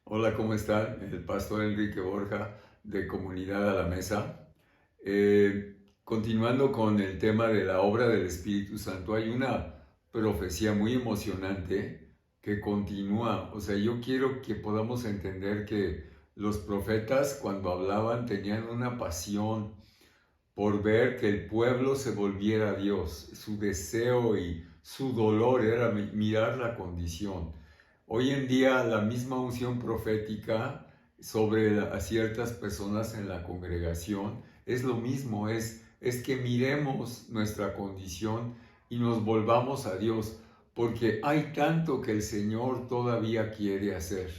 Hola, ¿cómo están? El pastor Enrique Borja de Comunidad a la Mesa. Continuando con el tema de la obra del Espíritu Santo, hay una profecía muy emocionante que continúa. O sea, yo quiero que podamos entender que los profetas cuando hablaban tenían una pasión por ver que el pueblo se volviera a Dios. Su deseo y su dolor era mirar la condición. Hoy en día la misma unción profética sobre a ciertas personas en la congregación es lo mismo, es que miremos nuestra condición y nos volvamos a Dios, porque hay tanto que el Señor todavía quiere hacer.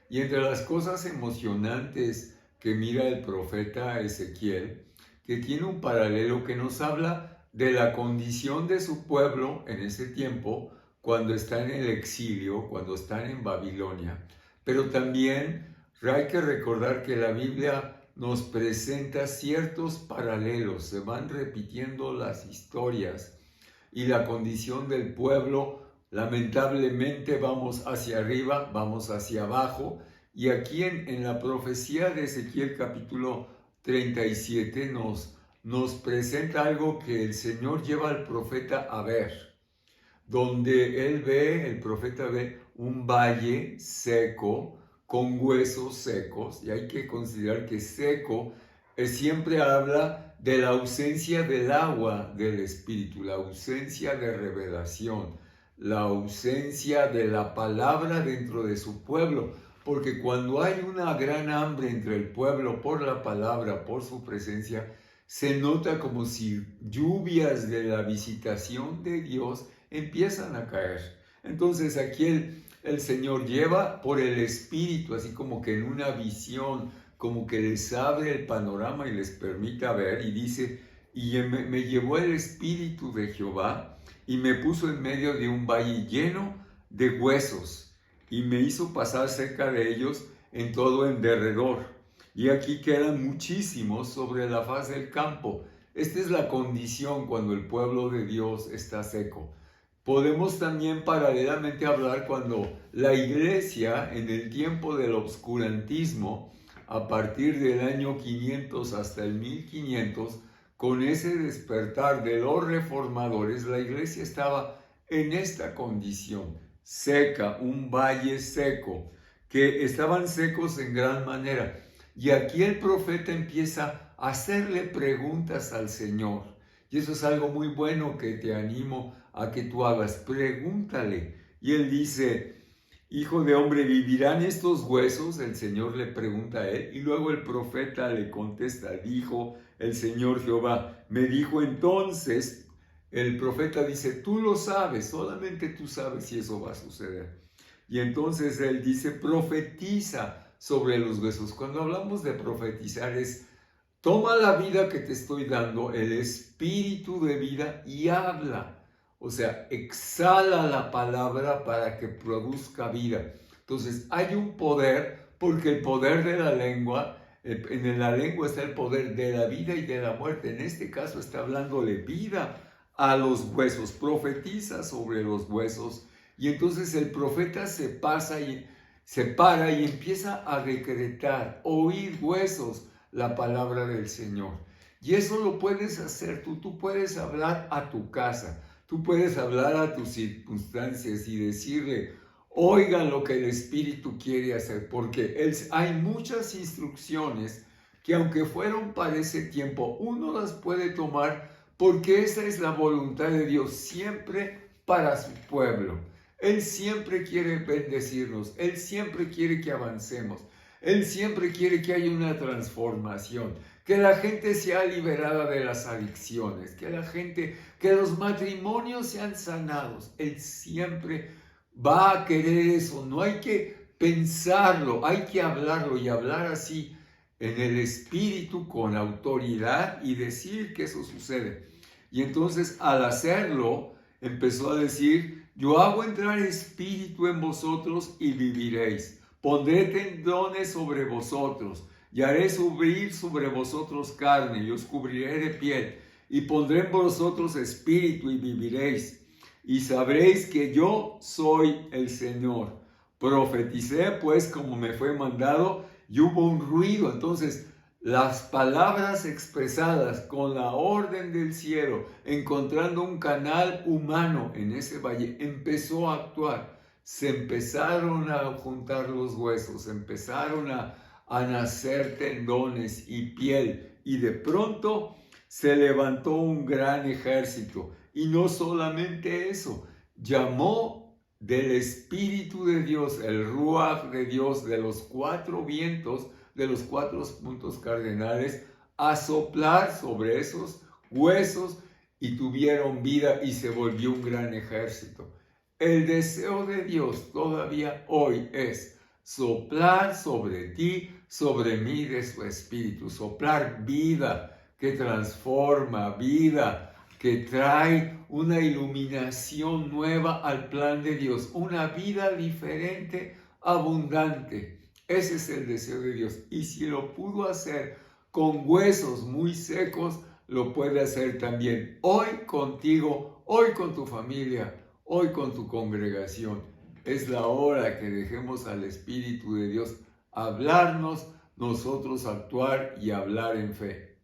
Y entre las cosas emocionantes que mira el profeta Ezequiel, que tiene un paralelo que nos habla de la condición de su pueblo en ese tiempo, cuando están en el exilio, cuando están en Babilonia. Pero también hay que recordar que la Biblia nos presenta ciertos paralelos, se van repitiendo las historias y la condición del pueblo, lamentablemente vamos hacia arriba, vamos hacia abajo, y aquí en la profecía de Ezequiel capítulo 37 nos presenta algo que el Señor lleva al profeta a ver, donde el profeta ve un valle seco con huesos secos, y hay que considerar que seco siempre habla de la ausencia del agua del Espíritu, la ausencia de revelación, la ausencia de la palabra dentro de su pueblo, porque cuando hay una gran hambre entre el pueblo por la palabra, por su presencia, se nota como si lluvias de la visitación de Dios empiezan a caer. Entonces aquí el Señor lleva por el Espíritu, así como que en una visión, como que les abre el panorama y les permite ver, y dice, y me llevó el Espíritu de Jehová y me puso en medio de un valle lleno de huesos y me hizo pasar cerca de ellos en todo en derredor. Y aquí quedan muchísimos sobre la faz del campo. Esta es la condición cuando el pueblo de Dios está seco. Podemos también paralelamente hablar cuando la iglesia en el tiempo del obscurantismo, a partir del año 500 hasta el 1500, con ese despertar de los reformadores, la iglesia estaba en esta condición, seca, un valle seco, que estaban secos en gran manera. Y aquí el profeta empieza a hacerle preguntas al Señor. Y eso es algo muy bueno que te animo a que tú hagas. Pregúntale. Y él dice, hijo de hombre, ¿vivirán estos huesos? El Señor le pregunta a él. Y luego el profeta le contesta, dijo el Señor Jehová. Me dijo entonces, el profeta dice, tú lo sabes, solamente tú sabes si eso va a suceder. Y entonces él dice, profetiza sobre los huesos. Cuando hablamos de profetizar es, toma la vida que te estoy dando, el espíritu de vida, y habla. O sea, exhala la palabra para que produzca vida. Entonces, hay un poder, porque el poder de la lengua, en la lengua está el poder de la vida y de la muerte. En este caso está hablándole vida a los huesos, profetiza sobre los huesos. Y entonces el profeta se para y empieza a decretar, oíd huesos, la palabra del Señor. Y eso lo puedes hacer tú puedes hablar a tu casa, tú puedes hablar a tus circunstancias y decirle, oigan lo que el Espíritu quiere hacer, porque hay muchas instrucciones que aunque fueron para ese tiempo, uno las puede tomar porque esa es la voluntad de Dios siempre para su pueblo. Él siempre quiere bendecirnos, Él siempre quiere que avancemos, Él siempre quiere que haya una transformación, que la gente sea liberada de las adicciones, que los matrimonios sean sanados. Él siempre va a querer eso, no hay que pensarlo, hay que hablarlo y hablar así en el Espíritu con autoridad y decir que eso sucede. Y entonces al hacerlo, empezó a decir, yo hago entrar espíritu en vosotros y viviréis. Pondré tendones sobre vosotros y haré subir sobre vosotros carne y os cubriré de piel. Y pondré en vosotros espíritu y viviréis. Y sabréis que yo soy el Señor. Profeticé pues como me fue mandado y hubo un ruido. Entonces, las palabras expresadas con la orden del cielo, encontrando un canal humano en ese valle, empezó a actuar. Se empezaron a juntar los huesos, empezaron a nacer tendones y piel. Y de pronto se levantó un gran ejército. Y no solamente eso, llamó del Espíritu de Dios, el Ruach de Dios, de los 4 vientos, de los 4 puntos cardenales, a soplar sobre esos huesos y tuvieron vida y se volvió un gran ejército. El deseo de Dios todavía hoy es soplar sobre ti, sobre mí de su Espíritu, soplar vida que transforma, vida que trae una iluminación nueva al plan de Dios, una vida diferente, abundante. Ese es el deseo de Dios. Y si lo pudo hacer con huesos muy secos, lo puede hacer también hoy contigo, hoy con tu familia, hoy con tu congregación. Es la hora que dejemos al Espíritu de Dios hablarnos, nosotros actuar y hablar en fe.